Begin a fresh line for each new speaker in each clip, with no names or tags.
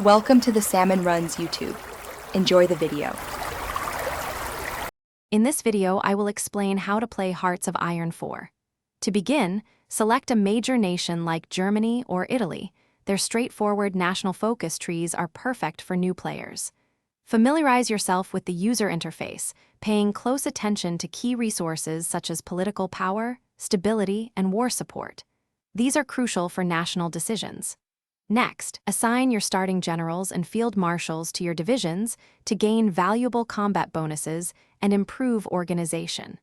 Welcome to the Salmon Runs YouTube. Enjoy the video.
In this video, I will explain how to play Hearts of Iron 4. To begin, select a major nation like Germany or Italy. Their straightforward national focus trees are perfect for new players. Familiarize yourself with the user interface, paying close attention to key resources such as political power, stability, and war support. These are crucial for national decisions. Next, assign your starting generals and field marshals to your divisions to gain valuable combat bonuses and improve organization.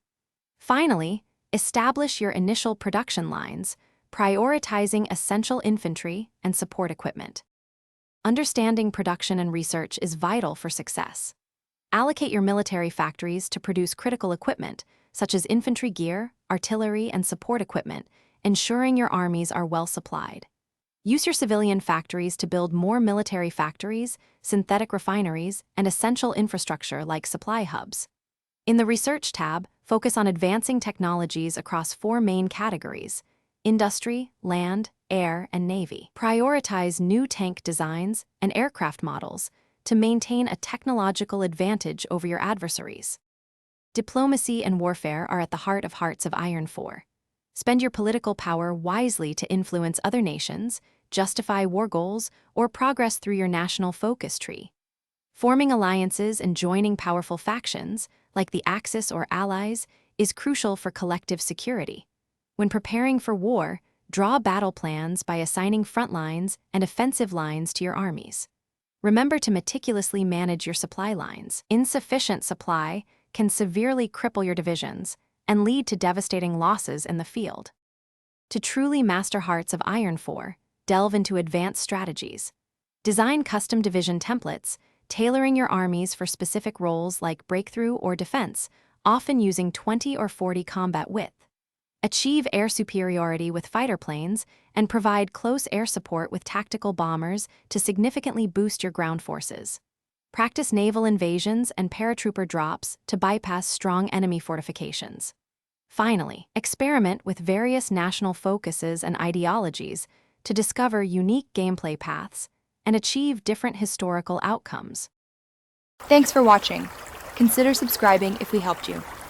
Finally, establish your initial production lines, prioritizing essential infantry and support equipment. Understanding production and research is vital for success. Allocate your military factories to produce critical equipment, such as infantry gear, artillery, and support equipment, ensuring your armies are well supplied. Use your civilian factories to build more military factories, synthetic refineries, and essential infrastructure like supply hubs. In the Research tab, focus on advancing technologies across 4 main categories: industry, land, air, and navy. Prioritize new tank designs and aircraft models to maintain a technological advantage over your adversaries. Diplomacy and warfare are at the heart of Hearts of Iron 4. Spend your political power wisely to influence other nations, justify war goals, or progress through your national focus tree. Forming alliances and joining powerful factions, like the Axis or Allies, is crucial for collective security. When preparing for war, draw battle plans by assigning front lines and offensive lines to your armies. Remember to meticulously manage your supply lines. Insufficient supply can severely cripple your divisions and lead to devastating losses in the field. To truly master Hearts of Iron 4, delve into advanced strategies. Design custom division templates, tailoring your armies for specific roles like breakthrough or defense, often using 20 or 40 combat width. Achieve air superiority with fighter planes and provide close air support with tactical bombers to significantly boost your ground forces. Practice naval invasions and paratrooper drops to bypass strong enemy fortifications. Finally, experiment with various national focuses and ideologies to discover unique gameplay paths and achieve different historical outcomes.
Thanks for watching. Consider subscribing if we helped you.